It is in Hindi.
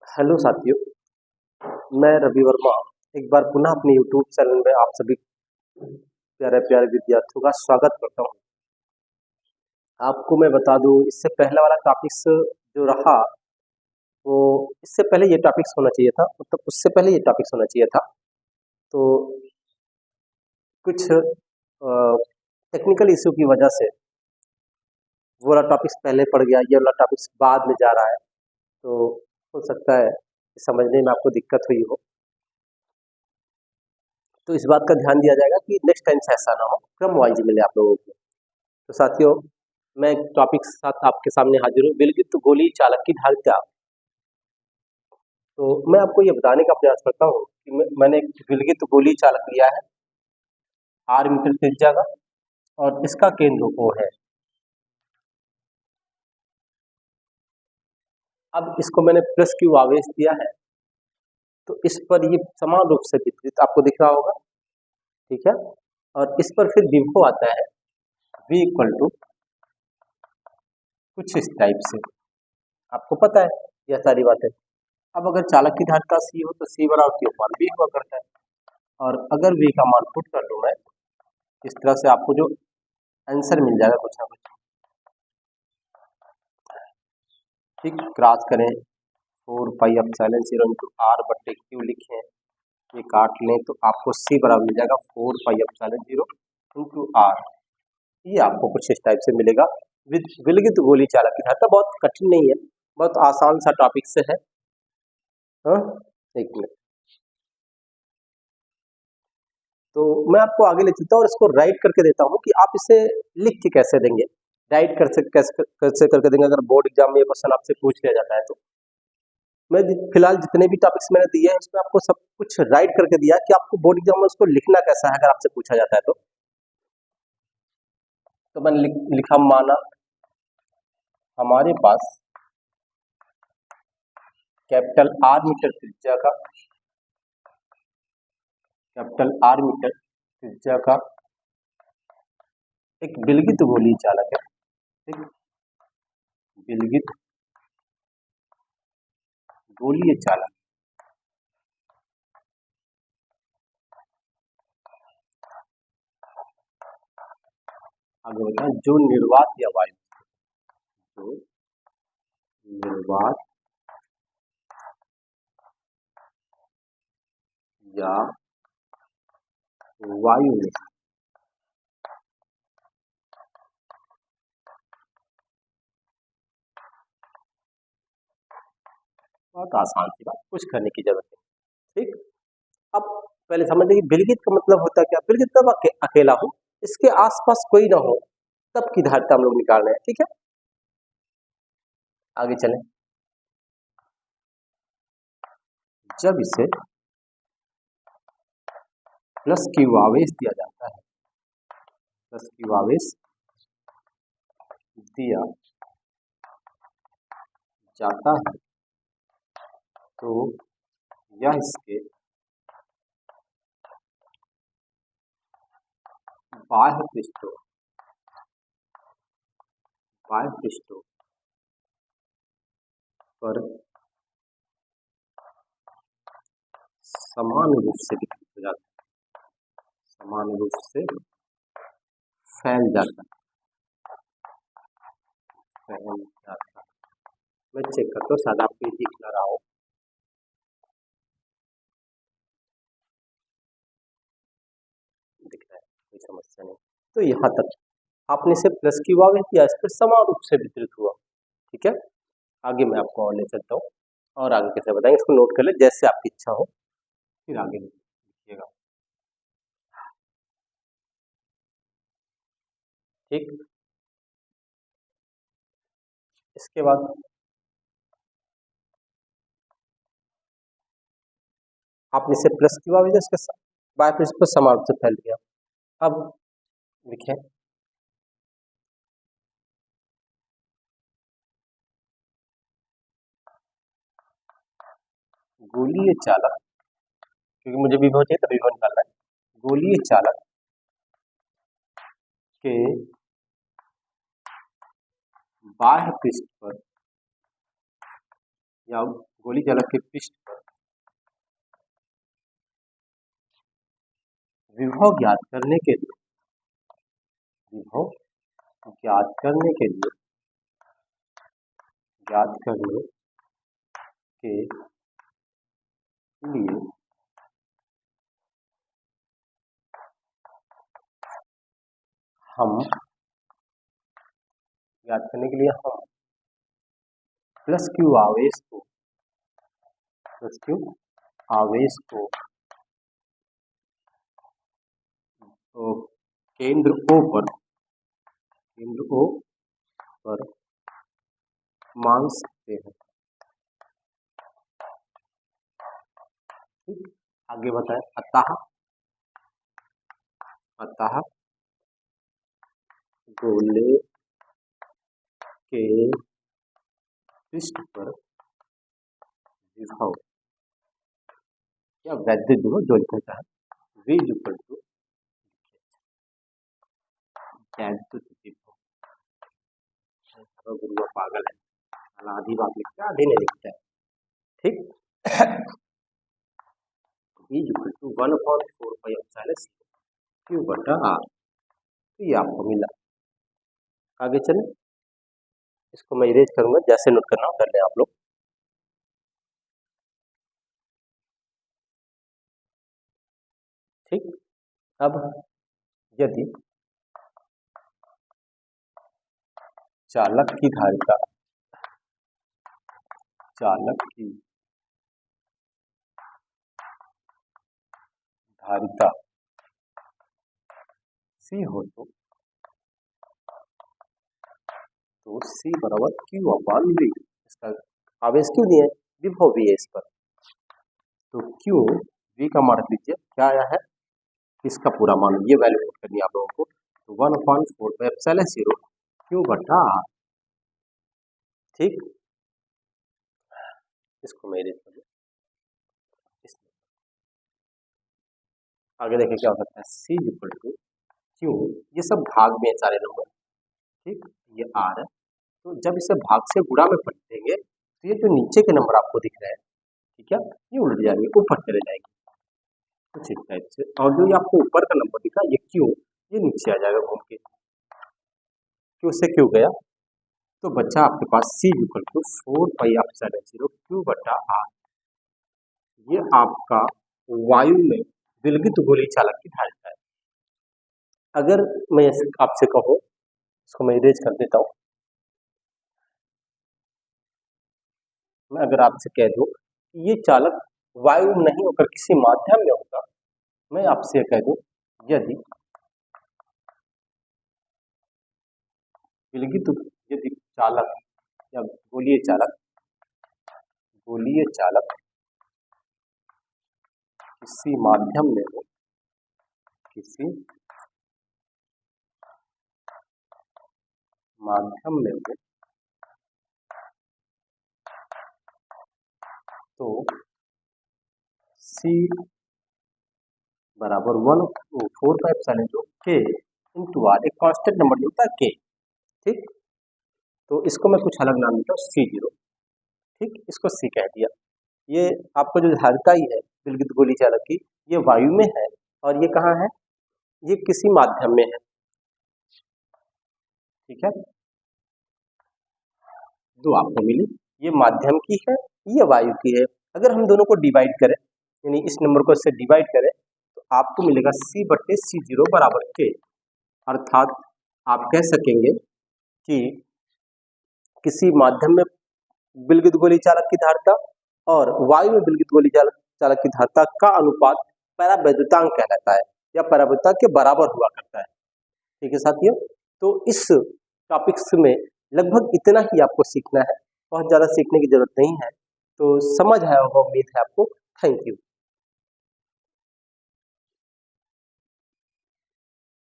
हेलो साथियों, मैं रवि वर्मा एक बार पुनः अपने यूट्यूब चैनल में आप सभी प्यारे प्यारे विद्यार्थियों का स्वागत करता हूं। आपको मैं बता दूं, इससे पहले वाला टॉपिक्स जो रहा वो इससे पहले ये टॉपिक्स होना चाहिए था, मतलब उससे पहले ये टॉपिक्स होना चाहिए था। तो कुछ टेक्निकल इशू की वजह से वो वाला टॉपिक्स पहले पड़ गया, ये वाला टॉपिक्स बाद में जा रहा है। तो हो सकता है कि समझने में आपको दिक्कत हुई हो, तो इस बात का ध्यान दिया जाएगा कि नेक्स्ट टाइम से ऐसा ना हो, क्रम वाइज मिले आप लोगों को। तो साथियों, मैं एक टॉपिक के साथ आपके सामने हाजिर हूँ, विलगित गोली चालक की धारिता। तो मैं आपको ये बताने का प्रयास करता हूँ कि मैंने एक विलगित गोली चालक लिया है 8 मीटर त्रिज्या का, और इसका केंद्र O है। अब इसको मैंने प्लस क्यू आवेश दिया है, तो इस पर ये समान रूप से वितरित आपको दिख रहा होगा, ठीक है। और इस पर फिर विभव आता है V इक्वल टू कुछ इस टाइप से, आपको पता है यह सारी बातें। अब अगर चालक की धारिता C हो तो C बराबर Q मान V हुआ करता है, और अगर V का मान पुट कर लूँ मैं, इस तरह से आपको जो आंसर मिल जाएगा कुछ ना कुछ, ठीक। क्रॉस करें 4 पाई एप्सिलॉन 0 इंटू R बट्टे Q लिखें, ये काट लें तो आपको C बराबर मिल जाएगा 4 पाई एप्सिलॉन 0 इंटू R। ये आपको कुछ इस टाइप से मिलेगा विलगित गोली चालक की धारिता। बहुत कठिन नहीं है, बहुत आसान सा टॉपिक से है। हाँ, एक मिनट। तो मैं आपको आगे ले चलता हूँ और इसको राइट करके देता हूँ कि आप इसे लिख के कैसे देंगे, राइट कैसे करके देंगे अगर बोर्ड एग्जाम में ये क्वेश्चन आपसे पूछ लिया जाता है। तो मैं फिलहाल जितने भी टॉपिक्स मैंने दिए हैं इसमें आपको सब कुछ राइट करके दिया कि आपको बोर्ड एग्जाम में उसको लिखना कैसा है अगर आपसे पूछा जाता है। तो मैंने लिखा, माना हमारे पास कैपिटल R मीटर त्रिज्या का, कैपिटल R मीटर त्रिज्या का एक विलगित गोली चालक है, एक विलगित गोलीय चालक। आगे बताएं, जो निर्वात या वायु, जो निर्वात या वायु में बहुत आसान सी बात, कुछ करने की जरूरत नहीं, ठीक। अब पहले समझ लीजिए विलगित का मतलब होता है क्या। विलगित तब अकेला हो, इसके आसपास कोई ना हो, तब की धारिता हम लोग निकाल रहे हैं, ठीक है। आगे चलें। जब इसे प्लस क्यू आवेश दिया जाता है, प्लस क्यू आवेश दिया जाता है, तो यह इसके बाह्य पृष्ठों पर समान रूप से विकसित हो जाता है, समान रूप से फैल जाता है। मैं चेक करता हूँ, शायद आपको दिख ना रहा हो। दिख रहा है, कोई समस्या नहीं। तो यहाँ तक आपने से प्लस क्यू आवेश दिया, इस पर समान रूप से वितरित हुआ, ठीक है। आगे मैं आपको और ले चलता हूँ और आगे कैसे बताएंगे, इसको नोट कर ले जैसे आपकी इच्छा हो, फिर आगे लिखिएगा, ठीक। इसके बाद आपने से प्लस क्यू आवेश इसके बाय पृष्ठ पर समान रूप से फैल दिया। अब लिखें, गोलीय चालक, क्योंकि मुझे विभव चाहिए तो विभव निकालना है, गोलीय चालक के बाह्य पृष्ठ पर या गोली चालक के पृष्ठ पर विभव ज्ञात करने के लिए हम प्लस क्यू आवेश को तो केंद्र O पर मान सकते हैं। ठीक, आगे बताएं। अतः गोले के पृष्ठ पर विभव या वैद्युत विभव जो लिखा है V इक्वल टू वैद्युत विभव। गुरुआ पागल है, आधी बात लिखता है आधी नहीं लिखता है। ठीक, V equal to 1/4 pi epsilon Q बटा R। तो ये आपको मिला। आगे चले, इसको मैं इरेज करूंगा, जैसे नोट करना कर लें आप लोग। ठीक, अब यदि चालक की धारिता C हो तो C बराबर Q अपान V। इसका आवेश क्यों दिए, विभव भी है इस पर, तो Q V का मान रख लीजिए क्या आया है, इसका पूरा मान, ये वैल्यू पुट करनी है आप लोगों को। तो 1/4 पाई एप्सिलॉन 0 Q बटा R। ठीक, इसको मैं लिख दूं। आगे देखिए क्या हो सकता है, C इक्वल टू Q, ये सब भाग में सारे नंबर। ठीक, ये R है, तो जब इसे भाग से गुणा में पलटेंगे तो ये जो नीचे के नंबर आपको दिख रहे हैं, ठीक है, ये उलट जाएंगे, ऊपर चले जाएंगे कुछ इस टाइप से। और जो ये आपको ऊपर का नंबर दिखा ये Q, ये नीचे आ जाएगा घूम के। Q से Q गया तो बच्चा आपके पास C equal to 4 pi epsilon 0 Q बटा R। ये आपका वायु में विलगित गोली चालक की धारिता है। अगर मैं आपसे कहूँ, इसको मैं इरेज कर देता हूँ, मैं अगर आपसे कह दूं कि ये चालक वायु में नहीं होकर किसी माध्यम में होगा, मैं आपसे कह दूं यदि चालक या गोलीय चालक किसी माध्यम में हो, तो C बराबर 1/4 pi epsilon 0 K into R, एक कांस्टेंट नंबर होता है K। ठीक, तो इसको मैं कुछ अलग नाम देता हूँ C0। ठीक, इसको C कह दिया। ये आपको जो धारिता ही है विलगित गोली चालक की, ये वायु में है और ये कहाँ है, ये किसी माध्यम में है। ठीक है, दो आपको मिली, ये माध्यम की है, ये वायु की है। अगर हम दोनों को डिवाइड करें, यानी इस नंबर को इससे डिवाइड करें, तो आपको मिलेगा C बटे C0 बराबर K। अर्थात आप कह सकेंगे कि किसी माध्यम में विलगित गोली चालक की धारिता और वायु में विलगित गोली चालक की धारिता का अनुपात परावैद्युतांक कहलाता है, या परावैद्युतांक के बराबर हुआ करता है। ठीक है साथियों, तो इस टॉपिक्स में लगभग इतना ही आपको सीखना है, बहुत ज़्यादा सीखने की जरूरत नहीं है। तो समझ आया होगा, उम्मीद है आपको। Thank you.